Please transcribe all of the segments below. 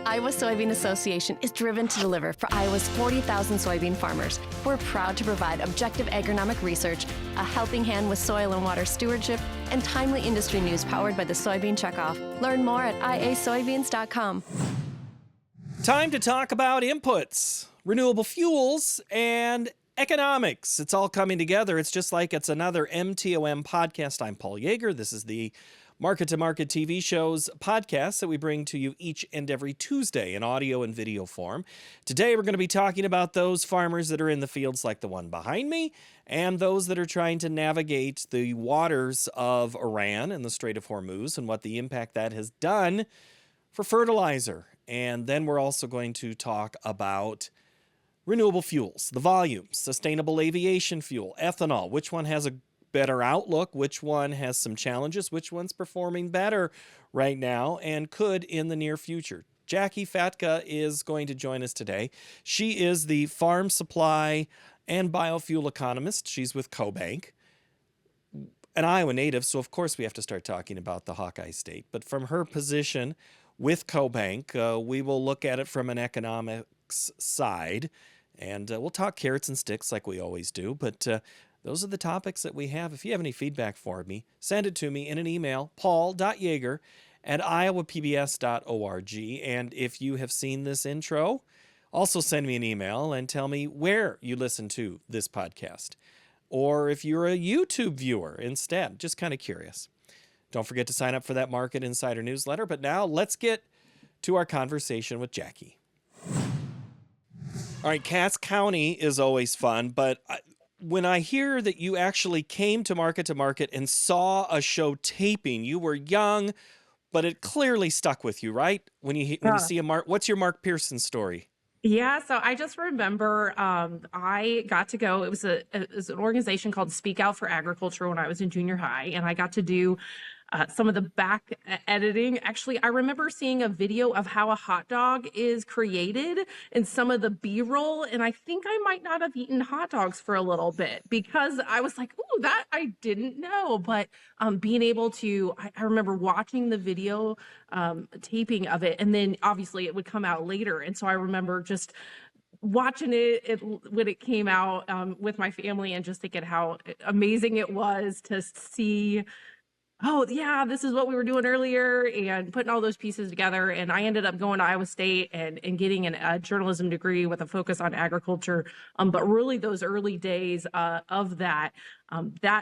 Iowa Soybean Association is driven to deliver for Iowa's 40,000 soybean farmers. We're proud to provide objective agronomic research, a helping hand with soil and water stewardship, and timely industry news powered by the Soybean Checkoff. Learn more at iasoybeans.com. Time to talk about inputs, renewable fuels, and economics. It's all coming together. It's just like it's another MTOM podcast. I'm Paul Yeager. This is the Market to Market TV shows podcast that we bring to you each and every Tuesday in audio and video form. Today, we're going to be talking about those farmers that are in the fields like the one behind me and those that are trying to navigate the waters of Iran and the Strait of Hormuz and what the impact that has done for fertilizer. And then we're also going to talk about renewable fuels, the volumes, sustainable aviation fuel, ethanol, which one has a better outlook, which one has some challenges, which one's performing better right now and could in the near future. Jacqui Fatka is going to join us today. She is the farm supply and biofuel economist. She's with CoBank, an Iowa native, so of course we have to start talking about the Hawkeye State. But from her position with CoBank, we will look at it from an economics side, and we'll talk carrots and sticks like we always do, but those are the topics that we have. If you have any feedback for me, send it to me in an email, paul.yeager@iowapbs.org. And if you have seen this intro, also send me an email and tell me where you listen to this podcast. Or if you're a YouTube viewer instead, just kind of curious. Don't forget to sign up for that Market Insider newsletter. But now let's get to our conversation with Jacqui. All right, Cass County is always fun, but when I hear that you actually came to Market and saw a show taping, you were young, but it clearly stuck with you, right? When you see a what's your Mark Pearson story? Yeah, so I just remember I got to go. It was an organization called Speak Out for Agriculture when I was in junior high, and I got to do some of the back editing. Actually, I remember seeing a video of how a hot dog is created and some of the B-roll, and I think I might not have eaten hot dogs for a little bit because I was like, "Ooh, that I didn't know." But being able to, I remember watching the video taping of it, and then obviously it would come out later, and so I remember just watching it when it came out with my family and just thinking how amazing it was to see, oh yeah, this is what we were doing earlier, and putting all those pieces together. And I ended up going to Iowa State and getting a journalism degree with a focus on agriculture. But really those early days of that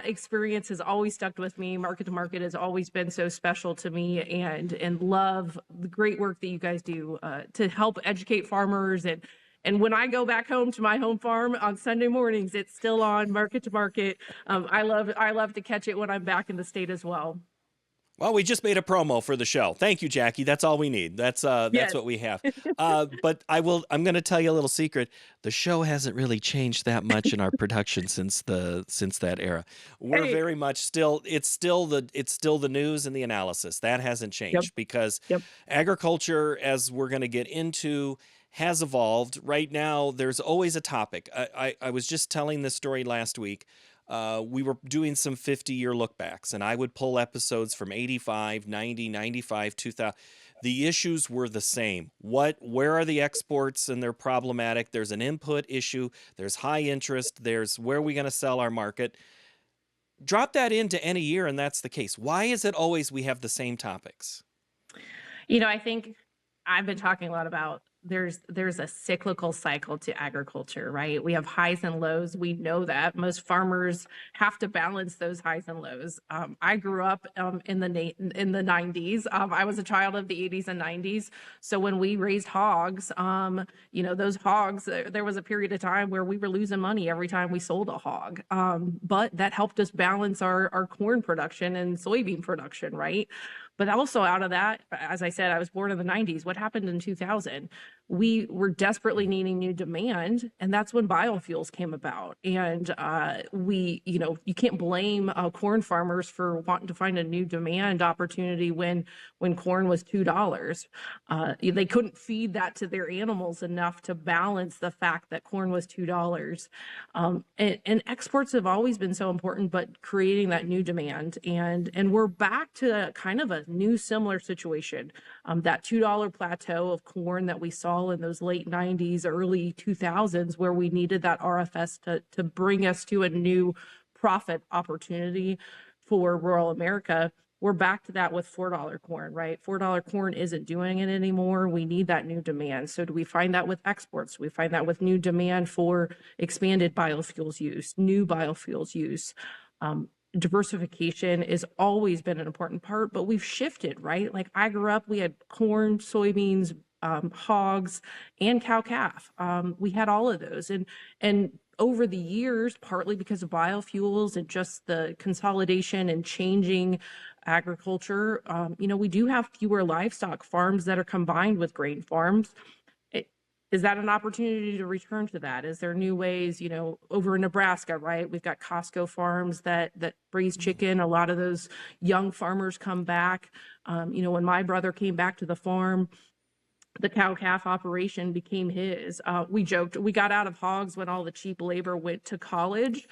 experience has always stuck with me. Market to Market has always been so special to me, and love the great work that you guys do to help educate farmers. And when I go back home to my home farm on Sunday mornings, it's still on Market to Market. I love to catch it when I'm back in the state as well. Well, we just made a promo for the show. Thank you, Jacqui. That's all we need. That's Yes. what we have. But I'm going to tell you a little secret. The show hasn't really changed that much in our production since that era. We're very much still. It's still the news and the analysis that hasn't changed because agriculture, as we're going to get into, has evolved. Right now, there's always a topic. I was just telling this story last week. We were doing some 50-year lookbacks, and I would pull episodes from 85, 90, 95, 2000. The issues were the same. Where are the exports, and they're problematic? There's an input issue. There's high interest. There's where are we going to sell our market? Drop that into any year, and that's the case. Why is it always we have the same topics? I think I've been talking a lot about there's a cyclical cycle to agriculture, right? We have highs and lows. We know that most farmers have to balance those highs and lows. I grew up in the 90s. I was a child of the 80s and 90s. So when we raised hogs, those hogs, there was a period of time where we were losing money every time we sold a hog. But that helped us balance our corn production and soybean production, right? But also out of that, as I said, I was born in the 90s. What happened in 2000? We were desperately needing new demand, and that's when biofuels came about. And you can't blame corn farmers for wanting to find a new demand opportunity when corn was $2. They couldn't feed that to their animals enough to balance the fact that corn was $2. And exports have always been so important, but creating that new demand. And we're back to kind of a new similar situation. That $2 plateau of corn that we saw in those late 90s, early 2000s, where we needed that RFS to bring us to a new profit opportunity for rural America. We're back to that with $4 corn, right? $4 corn isn't doing it anymore. We need that new demand. So do we find that with exports? We find that with new demand for expanded biofuels use, new biofuels use. Diversification has always been an important part, but we've shifted, right? Like I grew up, we had corn, soybeans, hogs, and cow-calf. We had all of those. And over the years, partly because of biofuels and just the consolidation and changing agriculture, we do have fewer livestock farms that are combined with grain farms. Is that an opportunity to return to that? Is there new ways, over in Nebraska, right? We've got Costco farms that raise chicken. A lot of those young farmers come back. When my brother came back to the farm, the cow-calf operation became his. We joked, we got out of hogs when all the cheap labor went to college.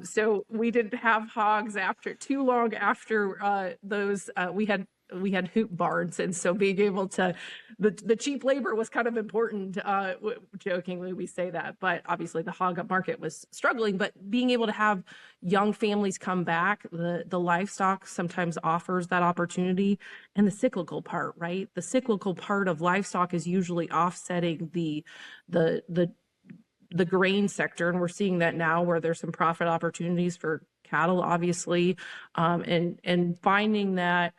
So we didn't have hogs after too long after those. We had hoop barns, and so being able to, the cheap labor was kind of important. Jokingly, we say that, but obviously the hog market was struggling. But being able to have young families come back, the livestock sometimes offers that opportunity, and the cyclical part, right? The cyclical part of livestock is usually offsetting the grain sector, and we're seeing that now where there's some profit opportunities for cattle, obviously, and finding that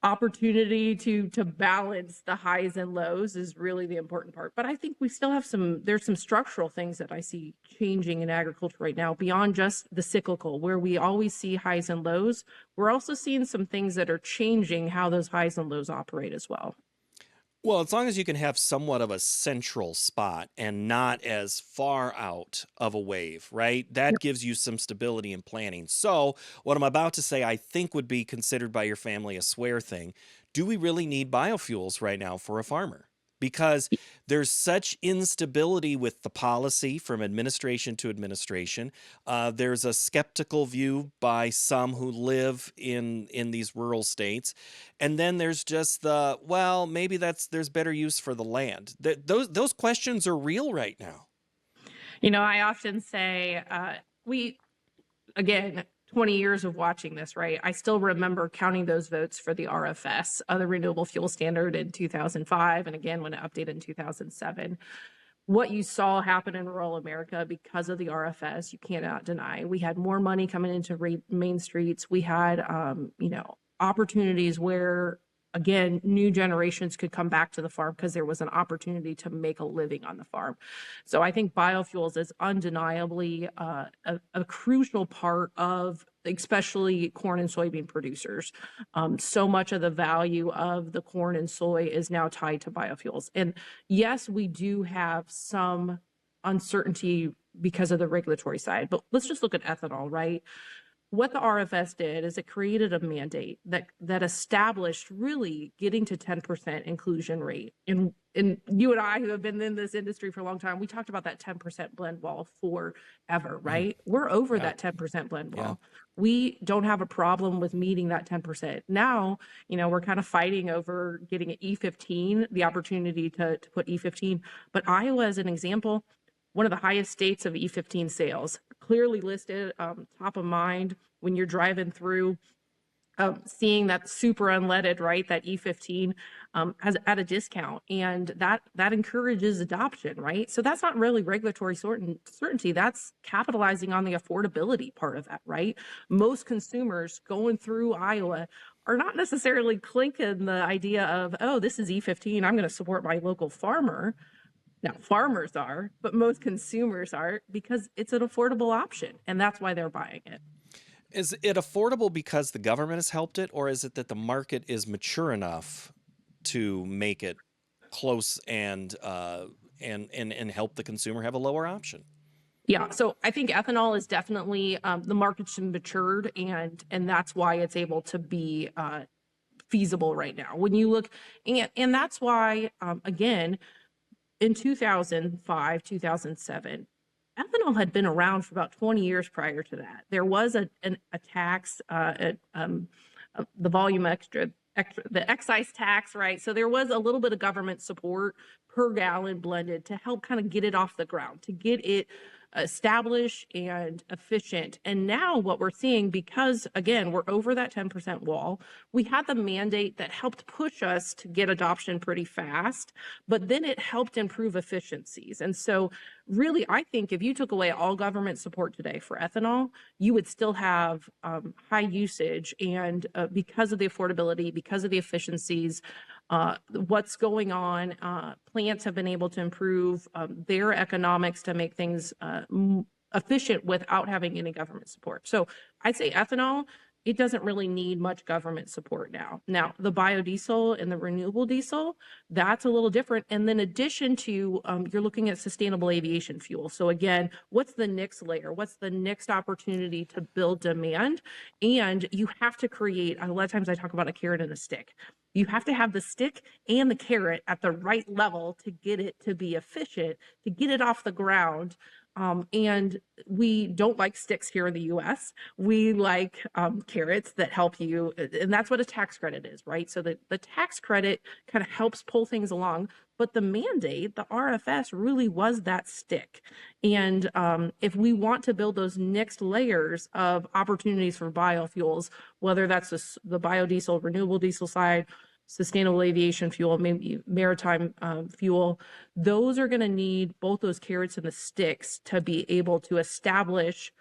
opportunity to balance the highs and lows is really the important part. But I think we still have there's some structural things that I see changing in agriculture right now beyond just the cyclical, where we always see highs and lows. We're also seeing some things that are changing how those highs and lows operate as well. Well, as long as you can have somewhat of a central spot and not as far out of a wave, right? That gives you some stability in planning. So, what I'm about to say, I think would be considered by your family a swear thing. Do we really need biofuels right now for a farmer? Because there's such instability with the policy from administration to administration. There's a skeptical view by some who live in these rural states. And then there's just maybe there's better use for the land. Those questions are real right now. I often say, again, 20 years of watching this, right? I still remember counting those votes for the RFS, the Renewable Fuel Standard, in 2005, and again when it updated in 2007. What you saw happen in rural America because of the RFS, you cannot deny. We had more money coming into main streets. We had, opportunities where, again, new generations could come back to the farm because there was an opportunity to make a living on the farm. So I think biofuels is undeniably a crucial part of especially corn and soybean producers. So much of the value of the corn and soy is now tied to biofuels. And yes, we do have some uncertainty because of the regulatory side, but let's just look at ethanol, right? What the RFS did is it created a mandate that established really getting to 10% inclusion rate. And you and I, who have been in this industry for a long time, we talked about that 10% blend wall forever, right? We're over that 10% blend wall. We don't have a problem with meeting that 10%. Now, we're kind of fighting over getting an E15, the opportunity to put E15. But Iowa, as an example, one of the highest states of E15 sales, clearly listed, top of mind when you're driving through, seeing that super unleaded, right? That E15 has at a discount, and that encourages adoption, right? So that's not really regulatory certainty. That's capitalizing on the affordability part of that, right? Most consumers going through Iowa are not necessarily clinking the idea of, oh, this is E15, I'm going to support my local farmer. Now, farmers are, but most consumers aren't, because it's an affordable option, and that's why they're buying it. Is it affordable because the government has helped it, or is it that the market is mature enough to make it close and help the consumer have a lower option? Yeah, so I think ethanol is definitely the market's matured, and that's why it's able to be feasible right now. When you look, and that's why again, in 2005, 2007, ethanol had been around for about 20 years prior to that. There was a tax, the volume extra, the excise tax, right? So there was a little bit of government support per gallon blended to help kind of get it off the ground, to get it established and efficient. And now what we're seeing, because again, we're over that 10% wall, we had the mandate that helped push us to get adoption pretty fast, but then it helped improve efficiencies. And so really, I think if you took away all government support today for ethanol, you would still have high usage. And because of the affordability, because of the efficiencies, what's going on, plants have been able to improve their economics to make things efficient without having any government support. So I'd say ethanol, it doesn't really need much government support now. Now, the biodiesel and the renewable diesel, that's a little different. And then in addition to, you're looking at sustainable aviation fuel. So again, what's the next layer? What's the next opportunity to build demand? And you have to create, a lot of times I talk about a carrot and a stick. You have to have the stick and the carrot at the right level to get it to be efficient, to get it off the ground. And we don't like sticks here in the US. We like carrots that help you. And that's what a tax credit is, right? So the tax credit kind of helps pull things along. But the mandate, the RFS, really was that stick. And if we want to build those next layers of opportunities for biofuels, whether that's the biodiesel, renewable diesel side, sustainable aviation fuel, maybe maritime fuel, those are going to need both those carrots and the sticks to be able to establish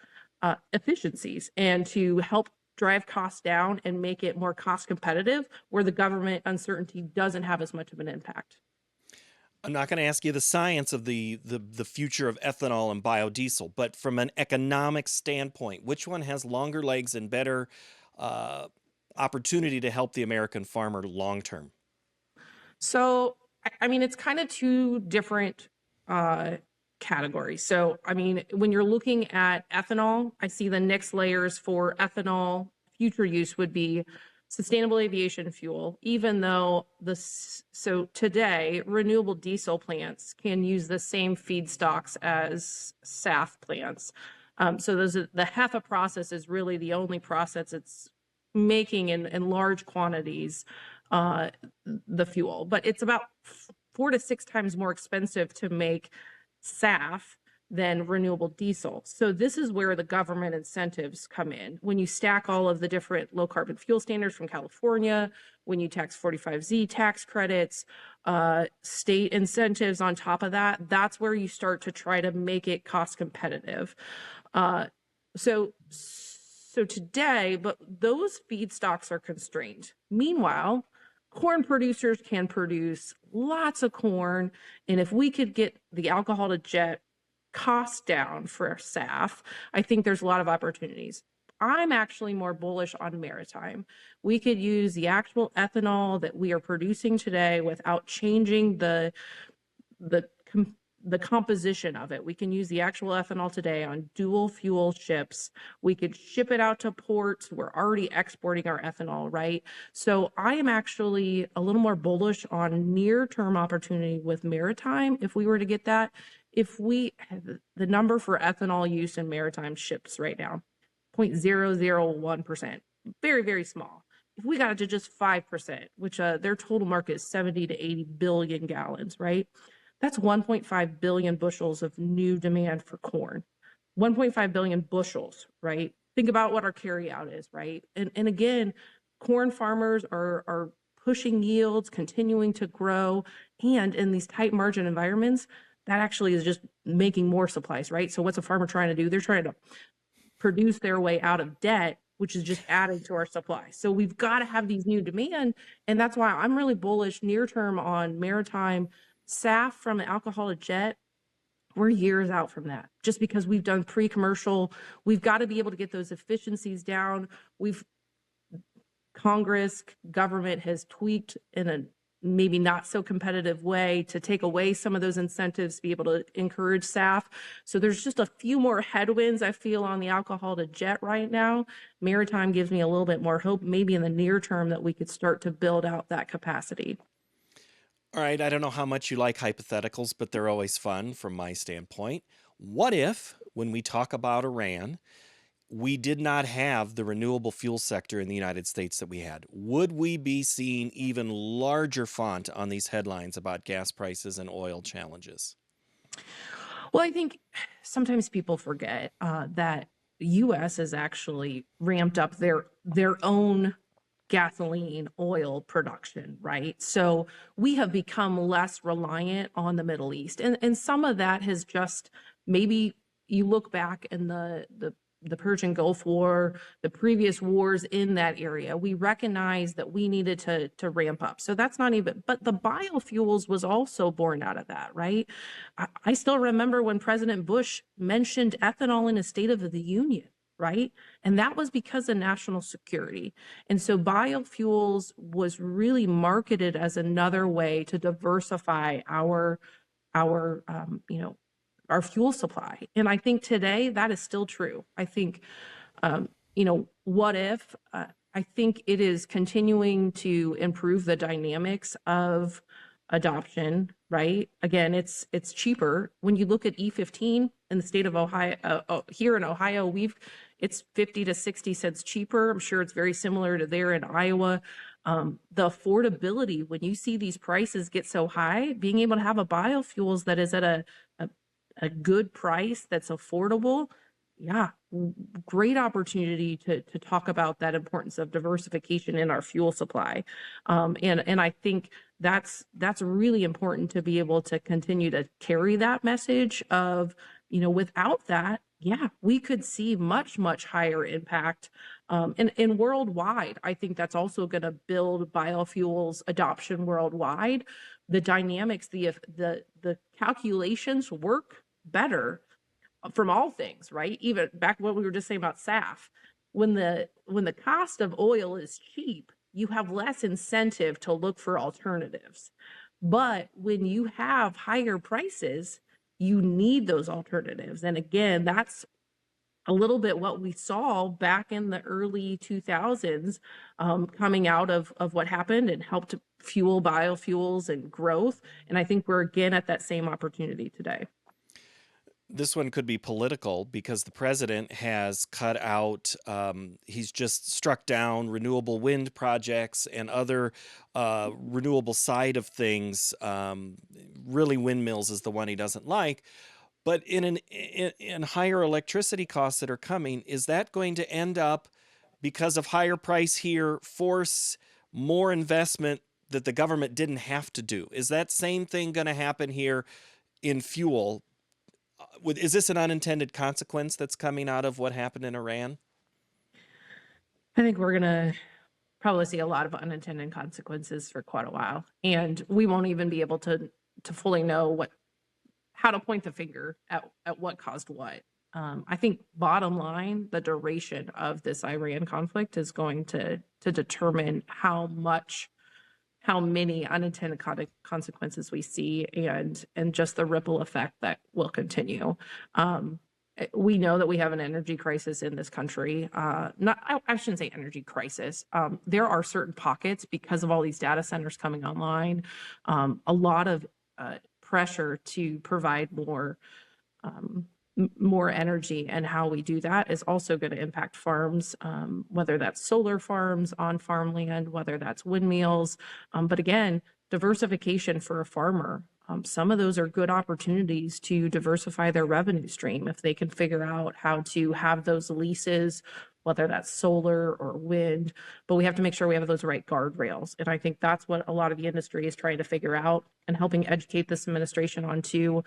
efficiencies and to help drive costs down and make it more cost competitive, where the government uncertainty doesn't have as much of an impact. I'm not going to ask you the science of the future of ethanol and biodiesel, but from an economic standpoint, which one has longer legs and better opportunity to help the American farmer long term? So, I mean, it's kind of two different categories. So, I mean, when you're looking at ethanol, I see the next layers for ethanol future use would be sustainable aviation fuel, even though so today renewable diesel plants can use the same feedstocks as SAF plants. So the HEFA process is really the only process it's making in large quantities the fuel, but it's about 4 to 6 times more expensive to make SAF than renewable diesel. So this is where the government incentives come in. When you stack all of the different low carbon fuel standards from California, when you tax 45Z tax credits, state incentives on top of that, that's where you start to try to make it cost competitive. So today, but those feedstocks are constrained. Meanwhile, corn producers can produce lots of corn. And if we could get the alcohol to jet costs down for SAF, I think there's a lot of opportunities. I'm actually more bullish on maritime. We could use the actual ethanol that we are producing today without changing the composition of it. We can use the actual ethanol today on dual fuel ships. We could ship it out to ports. We're already exporting our ethanol, right? So I am actually a little more bullish on near-term opportunity with maritime if we were to get that. If we have the number for ethanol use in maritime ships right now, 0.001%, very, very small. If we got it to just 5%, which their total market is 70 to 80 billion gallons, right? That's 1.5 billion bushels of new demand for corn. 1.5 billion bushels, right? Think about what our carryout is, right? And again, corn farmers are pushing yields, continuing to grow, and in these tight margin environments, that actually is just making more supplies, right? So what's a farmer trying to do? They're trying to produce their way out of debt, which is just adding to our supply. So we've got to have these new demand. And that's why I'm really bullish near term on maritime SAF from the alcohol to jet. We're years out from that just because we've done pre-commercial. We've got to be able to get those efficiencies down. Congress, government has tweaked in a maybe not so competitive way to take away some of those incentives to be able to encourage SAF. So there's just a few more headwinds I feel on the alcohol to jet right now. Maritime gives me a little bit more hope, maybe in the near term, that we could start to build out that capacity. All right, I don't know how much you like hypotheticals, but they're always fun from my standpoint. What if, when we talk about Iran, we did not have the renewable fuel sector in the United States that we had, would we be seeing even larger font on these headlines about gas prices and oil challenges? Well, I think sometimes people forget that the U.S. has actually ramped up their own gasoline oil production, right? So we have become less reliant on the Middle East, and some of that has just maybe you look back in the Persian Gulf War, the previous wars in that area, we recognized that we needed to ramp up. So that's not even, but the biofuels was also born out of that, right? I still remember when President Bush mentioned ethanol in his State of the Union, right? And that was because of national security. And so biofuels was really marketed as another way to diversify our our fuel supply. And I think today that is still true. I think, what if? I think it is continuing to improve the dynamics of adoption, right? Again, it's cheaper. When you look at E15 in the state of Ohio, here in Ohio, it's 50 to 60 cents cheaper. I'm sure it's very similar to there in Iowa. The affordability, when you see these prices get so high, being able to have a biofuels that is at a good price that's affordable, yeah, great opportunity to talk about that importance of diversification in our fuel supply. And I think that's really important to be able to continue to carry that message of, without that, yeah, we could see much, much higher impact. And worldwide, I think that's also going to build biofuels adoption worldwide. The dynamics, the calculations work better from all things, right? Even back what we were just saying about SAF, when the cost of oil is cheap, you have less incentive to look for alternatives. But when you have higher prices, you need those alternatives. And again, that's a little bit what we saw back in the early 2000s, coming out of what happened and helped fuel biofuels and growth. And I think we're again at that same opportunity today. This one could be political because the president has cut out, he's just struck down renewable wind projects and other renewable side of things. Really, windmills is the one he doesn't like. But in higher electricity costs that are coming, is that going to end up, because of higher price here, force more investment that the government didn't have to do? Is that same thing going to happen here in fuel? Is this an unintended consequence that's coming out of what happened in Iran? I think we're going to probably see a lot of unintended consequences for quite a while. And we won't even be able to fully know how to point the finger at what caused what. I think bottom line, the duration of this Iran conflict is going to determine how many unintended consequences we see and just the ripple effect that will continue. We know that we have an energy crisis in this country. I shouldn't say energy crisis. There are certain pockets because of all these data centers coming online, a lot of pressure to provide more energy, and how we do that is also going to impact farms, whether that's solar farms on farmland, whether that's windmills. But again, diversification for a farmer, some of those are good opportunities to diversify their revenue stream if they can figure out how to have those leases, whether that's solar or wind. But we have to make sure we have those right guardrails. And I think that's what a lot of the industry is trying to figure out and helping educate this administration on too,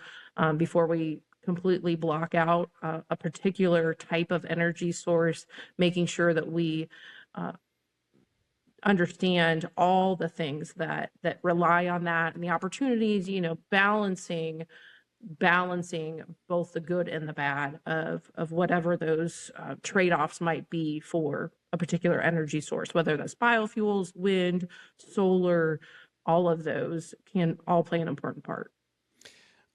before we completely block out a particular type of energy source, making sure that we understand all the things that rely on that and the opportunities, balancing both the good and the bad of whatever those trade-offs might be for a particular energy source, whether that's biofuels, wind, solar, all of those can all play an important part.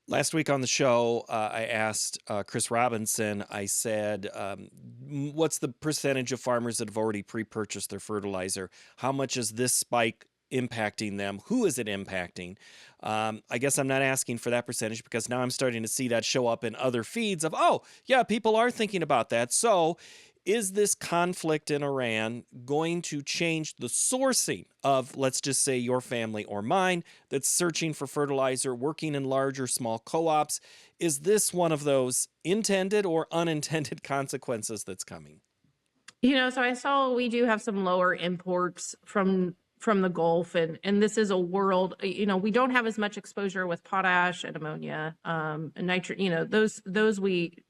Last week on the show, I asked Chris Robinson, I said, what's the percentage of farmers that have already pre-purchased their fertilizer? How much is this spike impacting them? Who is it impacting? I guess I'm not asking for that percentage because now I'm starting to see that show up in other feeds of, oh, yeah, people are thinking about that. So Is this conflict in Iran going to change the sourcing of, let's just say, your family or mine that's searching for fertilizer, working in large or small co-ops? Is this one of those intended or unintended consequences that's coming? So I saw we do have some lower imports from the Gulf, and this is a world, we don't have as much exposure with potash and ammonia, and nitrate,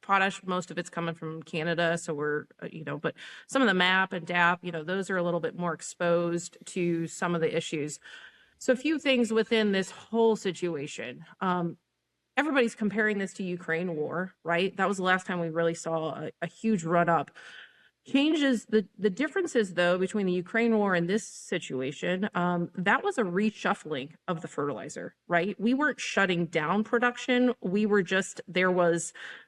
potash, most of it's coming from Canada. So we're, but some of the MAP and DAP, those are a little bit more exposed to some of the issues. So a few things within this whole situation. Everybody's comparing this to Ukraine war, right? That was the last time we really saw a huge run up. Changes the differences though between the Ukraine war and this situation, that was a reshuffling of the fertilizer, right? We weren't shutting down production. We were just,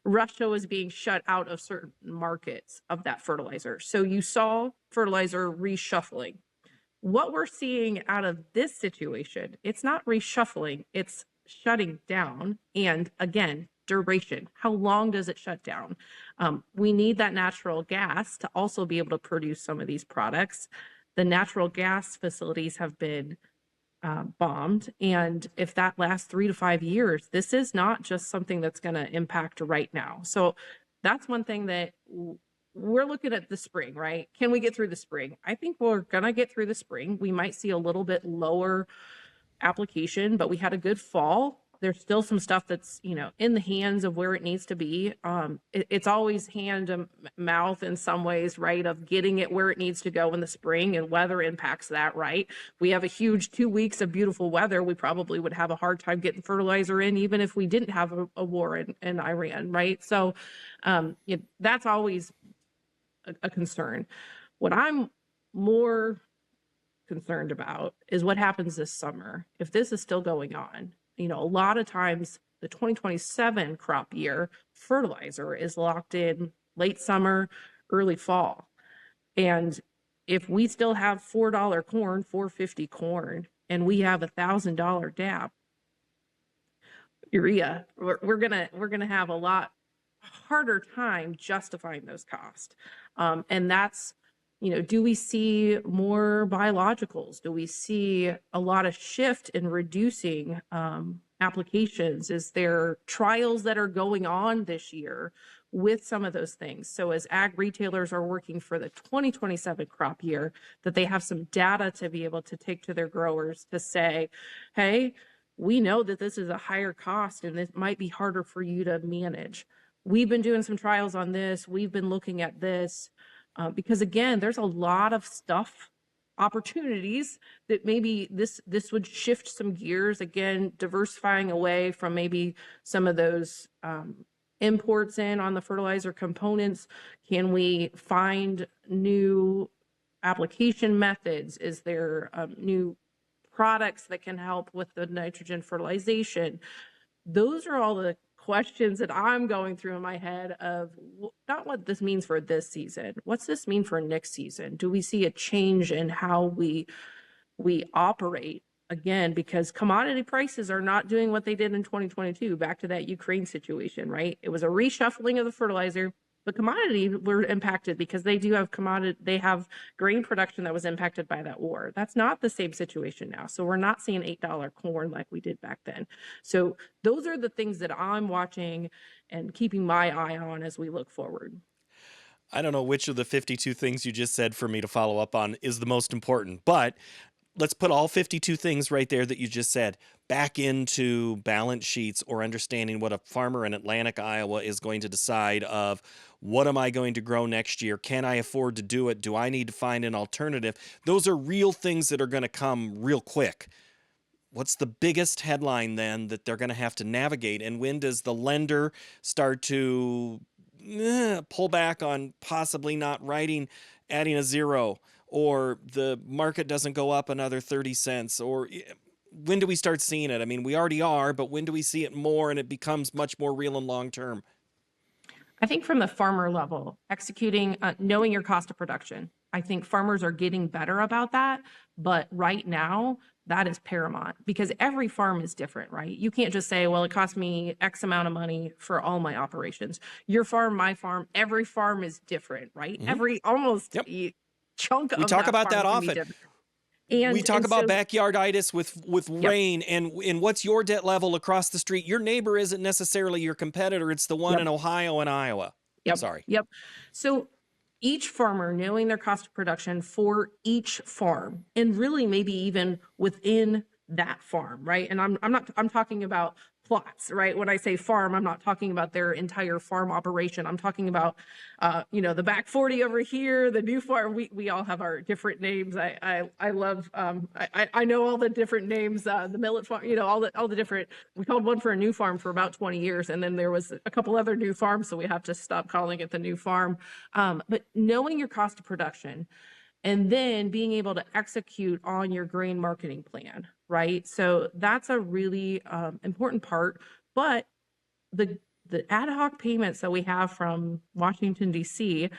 Russia was being shut out of certain markets of that fertilizer. So you saw fertilizer reshuffling. What we're seeing out of this situation, it's not reshuffling, it's shutting down. And again, duration. How long does it shut down? We need that natural gas to also be able to produce some of these products. The natural gas facilities have been bombed. And if that lasts 3 to 5 years, this is not just something that's going to impact right now. So that's one thing that we're looking at the spring, right? Can we get through the spring? I think we're going to get through the spring. We might see a little bit lower application, but we had a good fall. There's still some stuff that's, in the hands of where it needs to be. It's always hand to mouth in some ways, right? Of getting it where it needs to go in the spring, and weather impacts that, right? We have a huge 2 weeks of beautiful weather. We probably would have a hard time getting fertilizer in, even if we didn't have a war in Iran, right? So that's always a concern. What I'm more concerned about is what happens this summer. If this is still going on, a lot of times the 2027 crop year fertilizer is locked in late summer, early fall. And if we still have $4 corn, $4.50 corn, and we have $1,000 DAP, urea, we're gonna have a lot harder time justifying those costs. And that's, do we see more biologicals? Do we see a lot of shift in reducing applications? Is there trials that are going on this year with some of those things? So as ag retailers are working for the 2027 crop year, that they have some data to be able to take to their growers to say, hey, we know that this is a higher cost and it might be harder for you to manage. We've been doing some trials on this. We've been looking at this. Because again, there's a lot of stuff, opportunities that maybe this would shift some gears, again, diversifying away from maybe some of those imports in on the fertilizer components. Can we find new application methods? Is there new products that can help with the nitrogen fertilization? Those are all the questions that I'm going through in my head of not what this means for this season. What's this mean for next season? Do we see a change in how we operate again? Because commodity prices are not doing what they did in 2022, back to that Ukraine situation, right? It was a reshuffling of the fertilizer. The commodity were impacted because they do have they have grain production that was impacted by that war. That's not the same situation now. So we're not seeing $8 corn like we did back then. So those are the things that I'm watching and keeping my eye on as we look forward. I don't know which of the 52 things you just said for me to follow up on is the most important, but let's put all 52 things right there that you just said back into balance sheets or understanding what a farmer in Atlantic, Iowa is going to decide of what am I going to grow next year? Can I afford to do it? Do I need to find an alternative? Those are real things that are going to come real quick. What's the biggest headline then that they're going to have to navigate? And when does the lender start to pull back on possibly not adding a zero? Or the market doesn't go up another 30 cents, or when do we start seeing it? I mean, we already are, but when do we see it more and it becomes much more real and long term? I think from the farmer level, executing, knowing your cost of production. I think farmers are getting better about that. But right now, That is paramount because every farm is different, right? You can't just say, well, it cost me X amount of money for all my operations. Your farm, my farm, every farm is different, right? Every almost Yep. chunk We of talk that about that farm can be often. different. We talk And about so, backyarditis with yep, rain and what's your debt level across the street. Your neighbor isn't necessarily your competitor. It's the one yep, in Ohio and Iowa. yep, Sorry. yep. So each farmer knowing their cost of production for each farm and really maybe even within that farm, right? And I'm talking about plots, right? When I say farm, I'm not talking about their entire farm operation. I'm talking about the back 40 over here, the new farm. We all have our different names. I love I know all the different names, the millet farm, all the different. We called one for a new farm for about 20 years, and then there was a couple other new farms, so we have to stop calling it the new farm. But knowing your cost of production and then being able to execute on your grain marketing plan, right? So that's a really important part. But the ad hoc payments that we have from Washington D.C.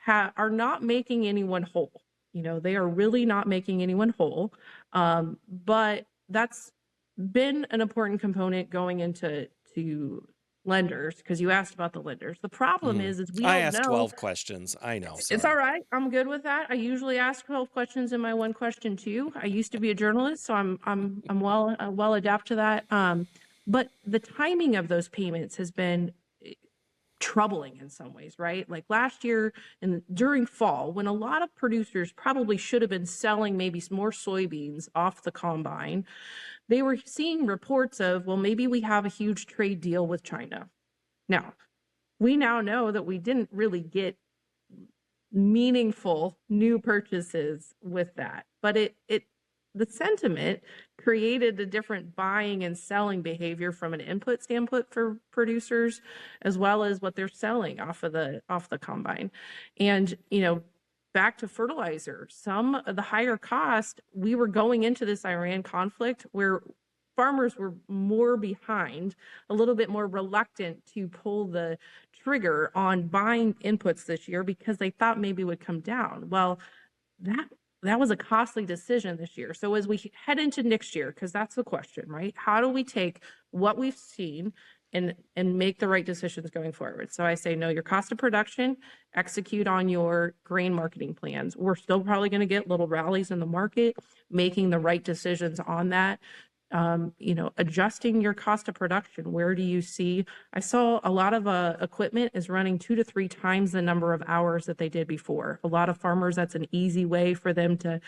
Are not making anyone whole. They are really not making anyone whole. But that's been an important component going into lenders because you asked about the lenders. The problem is we I don't asked know. 12 questions. I know. It's all Sorry. right. I'm good with that. I usually ask 12 questions in my one question too. I used to be a journalist, so I'm well adapt to that. But the timing of those payments has been troubling in some ways, right? Like last year and during fall, when a lot of producers probably should have been selling maybe more soybeans off the combine, they were seeing reports of, well, maybe we have a huge trade deal with China. Now, we now know that we didn't really get meaningful new purchases with that, but the sentiment created a different buying and selling behavior from an input standpoint for producers, as well as what they're selling off the combine. And back to fertilizer, some of the higher cost, we were going into this Iran conflict where farmers were more behind, a little bit more reluctant to pull the trigger on buying inputs this year because they thought maybe it would come down. Well, that was a costly decision this year. So as we head into next year, because that's the question, right? How do we take what we've seen and make the right decisions going forward? So I say, know your cost of production, execute on your grain marketing plans. We're still probably going to get little rallies in the market, making the right decisions on that. Adjusting your cost of production. Where do you see? I saw a lot of equipment is running 2 to 3 times the number of hours that they did before. A lot of farmers, that's an easy way for them to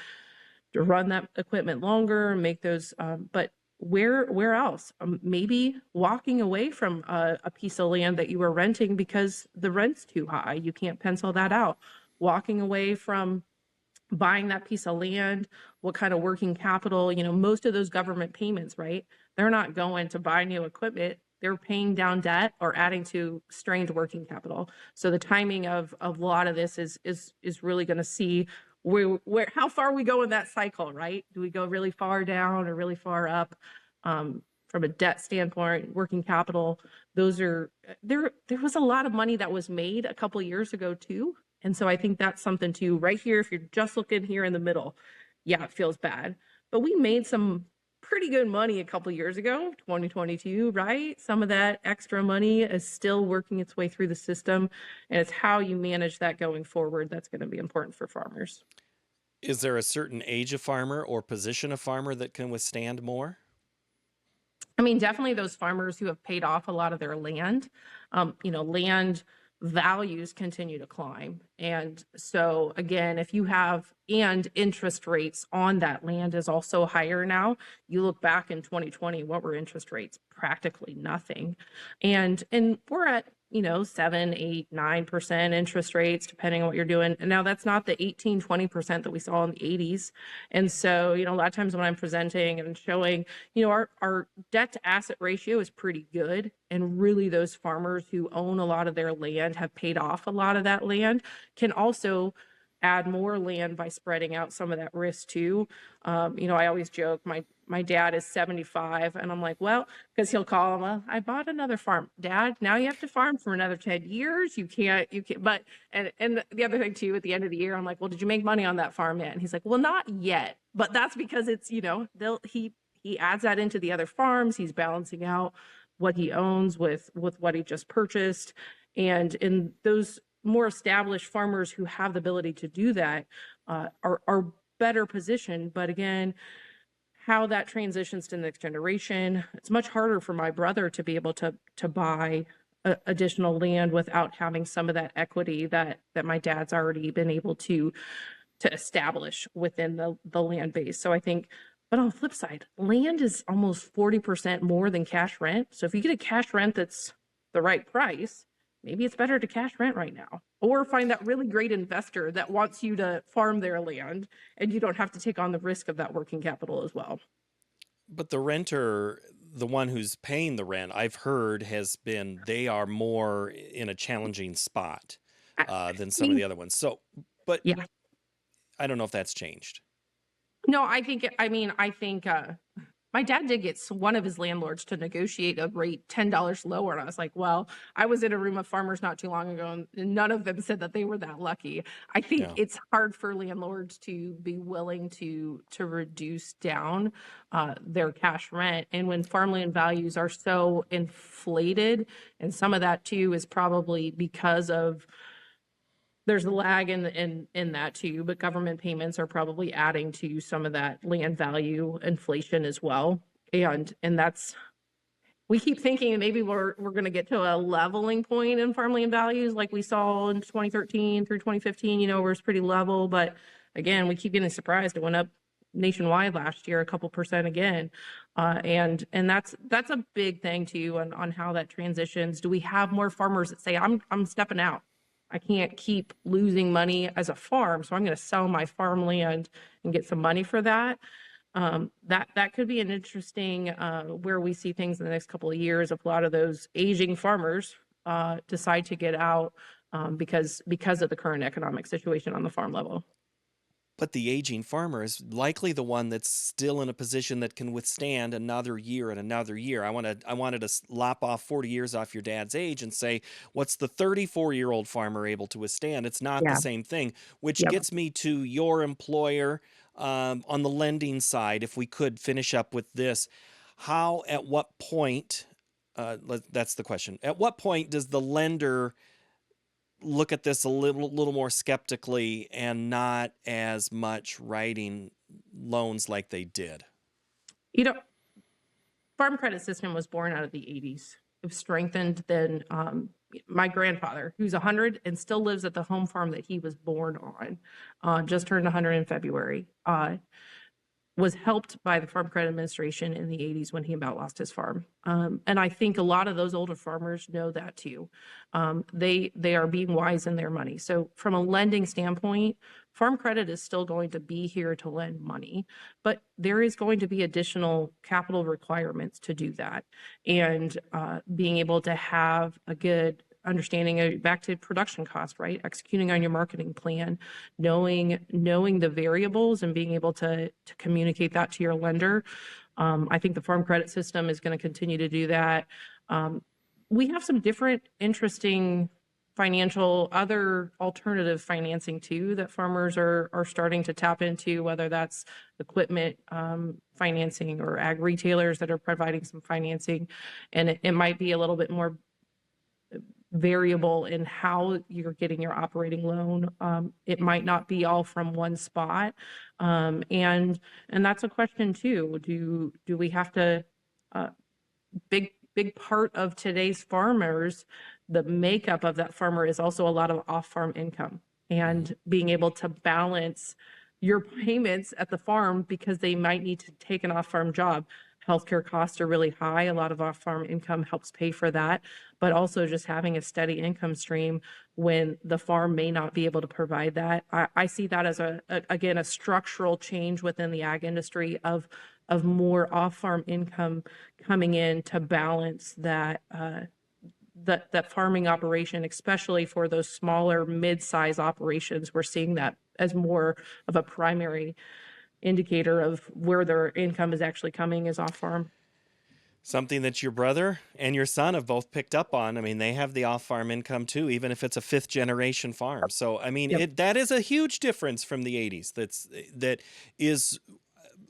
run that equipment longer and make those. But where else? Maybe walking away from a piece of land that you were renting because the rent's too high. You can't pencil that out. Walking away from buying that piece of land, what kind of working capital, most of those government payments, right? They're not going to buy new equipment. They're paying down debt or adding to strained working capital. So the timing of a lot of this is really going to see where how far we go in that cycle, right? Do we go really far down or really far up? From a debt standpoint, working capital, those are there was a lot of money that was made a couple of years ago too. And so I think that's something too, right here, if you're just looking here in the middle, yeah, it feels bad. But we made some pretty good money a couple of years ago, 2022, right? Some of that extra money is still working its way through the system. And it's how you manage that going forward that's going to be important for farmers. Is there a certain age of farmer or position of farmer that can withstand more? I mean, definitely those farmers who have paid off a lot of their land, land values continue to climb. And so again, if you have, and interest rates on that land is also higher now. You look back in 2020, what were interest rates? Practically nothing. And we're at 7, 8, 9% interest rates, depending on what you're doing. And now that's not the 18, 20% that we saw in the 80s. And so, a lot of times when I'm presenting and showing, our debt to asset ratio is pretty good. And really those farmers who own a lot of their land have paid off a lot of that land, can also add more land by spreading out some of that risk too. I always joke, my dad is 75, and I'm like, well, because he'll call him, I bought another farm. Dad, now you have to farm for another 10 years. You can't, but, and the other thing too, at the end of the year, I'm like, well, did you make money on that farm yet? And he's like, well, not yet, but that's because it's, he adds that into the other farms. He's balancing out what he owns with what he just purchased. And in those more established farmers who have the ability to do that are better positioned. But again, how that transitions to the next generation, it's much harder for my brother to be able to buy additional land without having some of that equity that my dad's already been able to establish within the land base. So I think, but on the flip side, land is almost 40% more than cash rent. So if you get a cash rent that's the right price, maybe it's better to cash rent right now, or find that really great investor that wants you to farm their land and you don't have to take on the risk of that working capital as well. But the renter, the one who's paying the rent, I've heard they are more in a challenging spot than some of the other ones. So, but Yeah. I don't know if that's changed. No, I think my dad did get one of his landlords to negotiate a rate $10 lower. And I was like, well, I was in a room of farmers not too long ago, and none of them said that they were that lucky. I think it's hard for landlords to be willing to reduce down their cash rent. And when farmland values are so inflated, and some of that too is probably because of there's a lag in that too, but government payments are probably adding to some of that land value inflation as well. And that's, we keep thinking maybe we're going to get to a leveling point in farmland values like we saw in 2013 through 2015, where it's pretty level. But again, we keep getting surprised. It went up nationwide last year, a couple percent again. And that's a big thing too on how that transitions. Do we have more farmers that say, I'm stepping out? I can't keep losing money as a farm, so I'm going to sell my farmland and get some money for that. That could be an interesting where we see things in the next couple of years. If a lot of those aging farmers decide to get out because of the current economic situation on the farm level. But the aging farmer is likely the one that's still in a position that can withstand another year and another year. I wanted to lop off 40 years off your dad's age and say, what's the 34-year-old farmer able to withstand? It's not the same thing, which gets me to your employer on the lending side. If we could finish up with this, at what point, that's the question. At what point does the lender look at this a little more skeptically and not as much writing loans like they did? Farm credit system was born out of the 80s. It was strengthened then. My grandfather, who's 100 and still lives at the home farm that he was born on, just turned 100 in February, was helped by the Farm Credit Administration in the 80s when he about lost his farm. And I think a lot of those older farmers know that too. They are being wise in their money. So from a lending standpoint, farm credit is still going to be here to lend money, but there is going to be additional capital requirements to do that. And being able to have a good understanding of back to production cost, right? Executing on your marketing plan, knowing the variables and being able to communicate that to your lender. I think the farm credit system is going to continue to do that. We have some different interesting other alternative financing too that farmers are starting to tap into, whether that's equipment financing or ag retailers that are providing some financing. And it might be a little bit more variable in how you're getting your operating loan. It might not be all from one spot. And that's a question too. Do we have to, big part of today's farmers, the makeup of that farmer is also a lot of off-farm income and being able to balance your payments at the farm because they might need to take an off-farm job. Healthcare costs are really high. A lot of off-farm income helps pay for that, but also just having a steady income stream when the farm may not be able to provide that. I see that as again, a structural change within the ag industry of more off-farm income coming in to balance that farming operation, especially for those smaller mid-size operations. We're seeing that as more of a primary indicator of where their income is actually coming is off farm. Something that your brother and your son have both picked up on. I mean, they have the off-farm income too, even if it's a fifth generation farm. So, I mean, Yep. that is a huge difference from the 80s.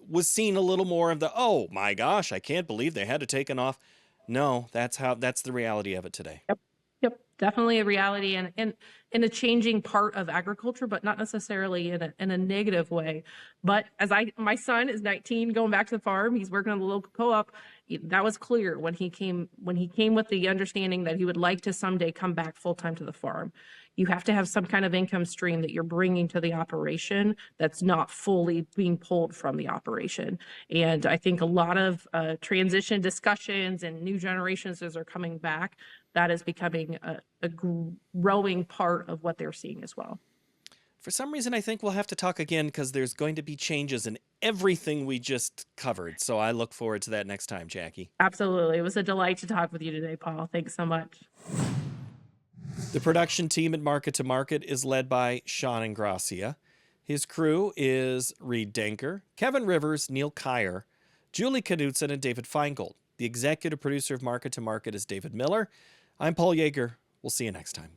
Was seen a little more of the, oh my gosh, I can't believe they had to take an off. No, that's the reality of it today. Yep. Yep. Definitely a reality and in a changing part of agriculture, but not necessarily in a negative way. But my son is 19, going back to the farm, he's working on the local co-op. That was clear when he came with the understanding that he would like to someday come back full time to the farm. You have to have some kind of income stream that you're bringing to the operation that's not fully being pulled from the operation. And I think a lot of transition discussions and new generations as they're coming back, that is becoming a growing part of what they're seeing as well. For some reason, I think we'll have to talk again because there's going to be changes in everything we just covered. So I look forward to that next time, Jacqui. Absolutely. It was a delight to talk with you today, Paul. Thanks so much. The production team at Market to Market is led by Sean Ingracia. His crew is Reed Denker, Kevin Rivers, Neil Kyer, Julie Knudsen, and David Feingold. The executive producer of Market to Market is David Miller. I'm Paul Yeager. We'll see you next time.